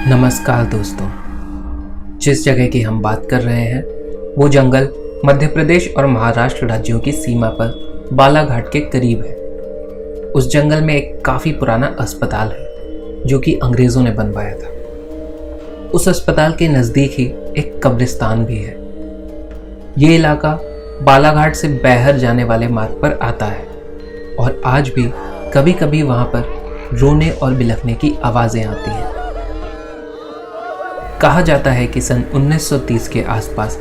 नमस्कार दोस्तों। जिस जगह की हम बात कर रहे हैं वो जंगल मध्य प्रदेश और महाराष्ट्र राज्यों की सीमा पर बालाघाट के करीब है। उस जंगल में एक काफ़ी पुराना अस्पताल है जो कि अंग्रेज़ों ने बनवाया था। उस अस्पताल के नज़दीक ही एक कब्रिस्तान भी है। ये इलाका बालाघाट से बैहर जाने वाले मार्ग पर आता है और आज भी कभी कभी वहाँ पर रोने और बिलखने की आवाज़ें आती हैं। कहा जाता है कि सन 1930 के आसपास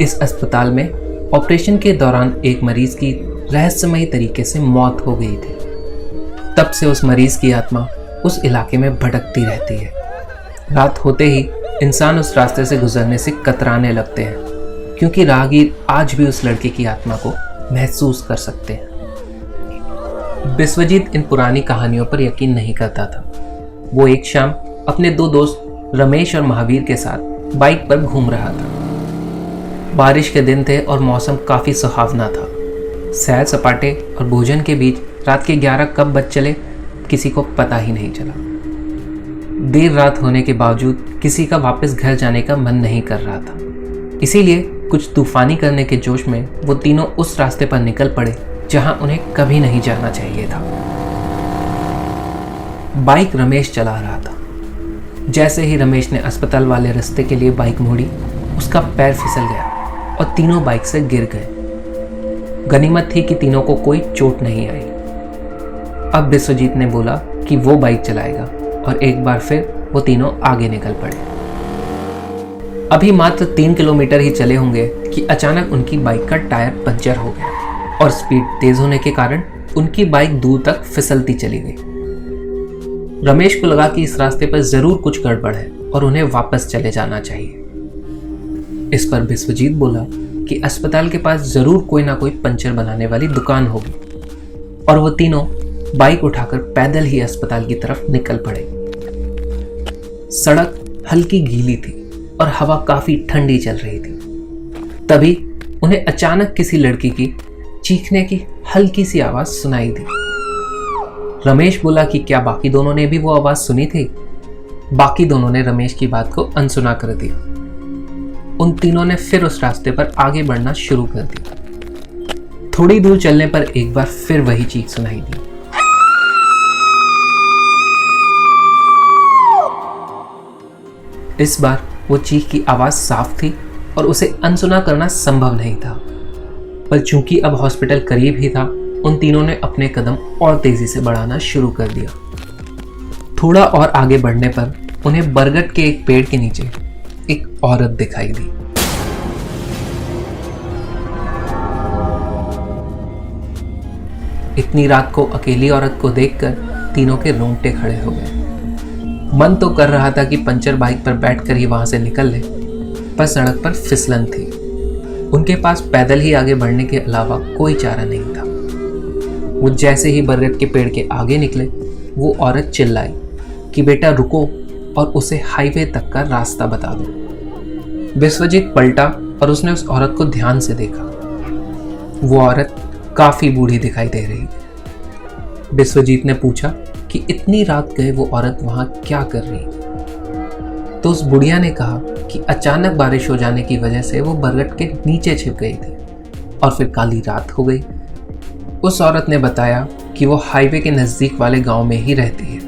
इस अस्पताल में ऑपरेशन के दौरान एक मरीज की रहस्यमयी तरीके से मौत हो गई थी। तब से उस मरीज की आत्मा उस इलाके में भटकती रहती है। रात होते ही इंसान उस रास्ते से गुजरने से कतराने लगते हैं क्योंकि राहगीर आज भी उस लड़के की आत्मा को महसूस कर सकते हैं। विश्वजीत इन पुरानी कहानियों पर यकीन नहीं करता था। वो एक शाम अपने दो दोस्त रमेश और महावीर के साथ बाइक पर घूम रहा था। बारिश के दिन थे और मौसम काफ़ी सुहावना था। सैर सपाटे और भोजन के बीच रात के 11 कब बज चले किसी को पता ही नहीं चला। देर रात होने के बावजूद किसी का वापस घर जाने का मन नहीं कर रहा था। इसीलिए कुछ तूफानी करने के जोश में वो तीनों उस रास्ते पर निकल पड़े जहां उन्हें कभी नहीं जाना चाहिए था। बाइक रमेश चला रहा था। जैसे ही रमेश ने अस्पताल वाले रास्ते के लिए बाइक मोड़ी, उसका पैर फिसल गया और तीनों बाइक से गिर गए। गनीमत थी कि तीनों को कोई चोट नहीं आई। अब विश्वजीत ने बोला कि वो बाइक चलाएगा और एक बार फिर वो तीनों आगे निकल पड़े। अभी मात्र 3 किलोमीटर ही चले होंगे कि अचानक उनकी बाइक का टायर पंचर हो गया और स्पीड तेज होने के कारण उनकी बाइक दूर तक फिसलती चली गई। रमेश को लगा कि इस रास्ते पर जरूर कुछ गड़बड़ है और उन्हें वापस चले जाना चाहिए। इस पर विश्वजीत बोला कि अस्पताल के पास जरूर कोई ना कोई पंचर बनाने वाली दुकान होगी और वो तीनों बाइक उठाकर पैदल ही अस्पताल की तरफ निकल पड़े। सड़क हल्की गीली थी और हवा काफी ठंडी चल रही थी। तभी उन्हें अचानक किसी लड़की की चीखने की हल्की सी आवाज सुनाई दी। रमेश बोला कि क्या बाकी दोनों ने भी वो आवाज सुनी थी? बाकी दोनों ने रमेश की बात को अनसुना कर दिया। उन तीनों ने फिर उस रास्ते पर आगे बढ़ना शुरू कर दिया। थोड़ी दूर चलने पर एक बार फिर वही चीख सुनाई दी। इस बार वो चीख की आवाज साफ थी और उसे अनसुना करना संभव नहीं था, पर चूंकि अब हॉस्पिटल करीब ही था, उन तीनों ने अपने कदम और तेजी से बढ़ाना शुरू कर दिया। थोड़ा और आगे बढ़ने पर उन्हें बरगद के एक पेड़ के नीचे एक औरत दिखाई दी। इतनी रात को अकेली औरत को देखकर तीनों के रोंगटे खड़े हो गए। मन तो कर रहा था कि पंचर बाइक पर बैठकर ही वहां से निकल ले, पर सड़क पर फिसलन थी। उनके पास पैदल ही आगे बढ़ने के अलावा कोई चारा नहीं था। वो जैसे ही बरगद के पेड़ के आगे निकले, वो औरत चिल्लाई कि बेटा रुको और उसे हाईवे तक का रास्ता बता दो। विश्वजीत पलटा और उसने उस औरत को ध्यान से देखा। वो औरत काफी बूढ़ी दिखाई दे रही थी। विश्वजीत ने पूछा कि इतनी रात गए वो औरत वहां क्या कर रही? तो उस बुढ़िया ने कहा कि अचानक बारिश हो जाने की वजह से वो बरगद के नीचे छिप गई थी और फिर काली रात हो गई। उस औरत ने बताया कि वो हाईवे के नज़दीक वाले गांव में ही रहती है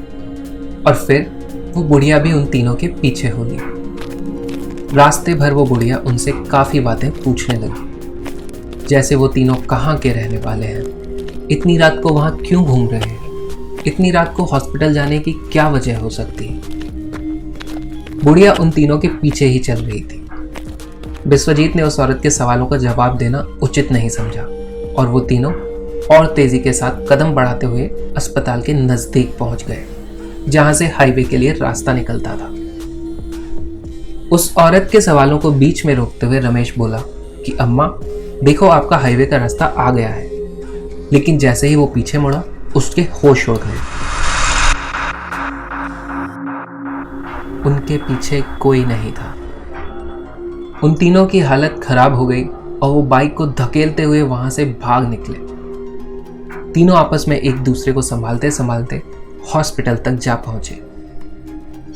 और फिर वो बुढ़िया भी उन तीनों के पीछे होगी। रास्ते भर वो बुढ़िया उनसे काफ़ी बातें पूछने लगी, जैसे वो तीनों कहाँ के रहने वाले हैं, इतनी रात को वहाँ क्यों घूम रहे हैं, इतनी रात को हॉस्पिटल जाने की क्या वजह हो सकती है। बुढ़िया उन तीनों के पीछे ही चल रही थी। विश्वजीत ने उस औरत के सवालों का जवाब देना उचित नहीं समझा और वो तीनों और तेजी के साथ कदम बढ़ाते हुए अस्पताल के नजदीक पहुंच गए, जहां से हाईवे के लिए रास्ता निकलता था। उस औरत के सवालों को बीच में रोकते हुए रमेश बोला कि अम्मा देखो, आपका हाईवे का रास्ता आ गया है। लेकिन जैसे ही वो पीछे मुड़ा, उसके होश उड़ गए। उनके पीछे कोई नहीं था। उन तीनों की हालत खराब हो गई और वो बाइक को धकेलते हुए वहां से भाग निकले। तीनों आपस में एक दूसरे को संभालते संभालते हॉस्पिटल तक जा पहुंचे।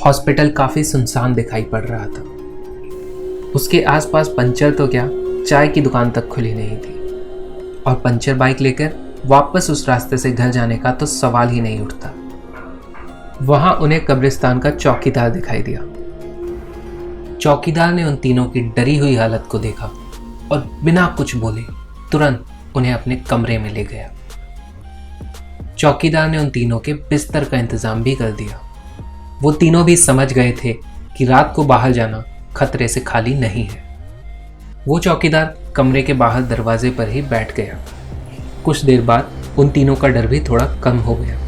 हॉस्पिटल काफी सुनसान दिखाई पड़ रहा था। उसके आसपास पंचर तो क्या, चाय की दुकान तक खुली नहीं थी, और पंचर बाइक लेकर वापस उस रास्ते से घर जाने का तो सवाल ही नहीं उठता। वहां उन्हें कब्रिस्तान का चौकीदार दिखाई दिया। चौकीदार ने उन तीनों की डरी हुई हालत को देखा और बिना कुछ बोले तुरंत उन्हें अपने कमरे में ले गया। चौकीदार ने उन तीनों के बिस्तर का इंतजाम भी कर दिया। वो तीनों भी समझ गए थे कि रात को बाहर जाना खतरे से खाली नहीं है। वो चौकीदार कमरे के बाहर दरवाजे पर ही बैठ गया। कुछ देर बाद उन तीनों का डर भी थोड़ा कम हो गया।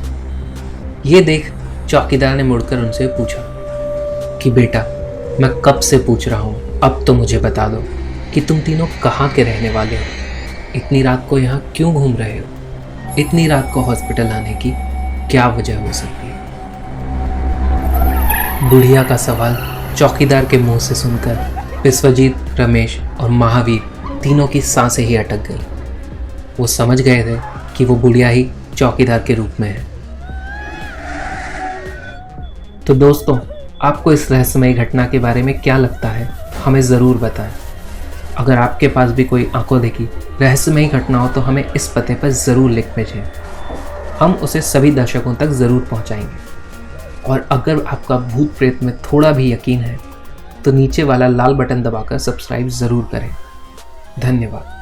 ये देख चौकीदार ने मुड़कर उनसे पूछा कि बेटा, मैं कब से पूछ रहा हूँ, अब तो मुझे बता दो कि तुम तीनों कहाँ के रहने वाले हो? इतनी रात को यहाँ क्यों घूम रहे हो? इतनी रात को हॉस्पिटल आने की क्या वजह हो सकती है? बुढ़िया का सवाल चौकीदार के मुंह से सुनकर विश्वजीत, रमेश और महावीर तीनों की सांसें ही अटक गई। वो समझ गए थे कि वो बुढ़िया ही चौकीदार के रूप में है। तो दोस्तों, आपको इस रहस्यमयी घटना के बारे में क्या लगता है, हमें ज़रूर बताएं। अगर आपके पास भी कोई आंखों देखी रहस्यमयी घटना हो तो हमें इस पते पर ज़रूर लिख भेजें। हम उसे सभी दर्शकों तक ज़रूर पहुंचाएंगे। और अगर आपका भूत प्रेत में थोड़ा भी यकीन है तो नीचे वाला लाल बटन दबाकर सब्सक्राइब ज़रूर करें। धन्यवाद।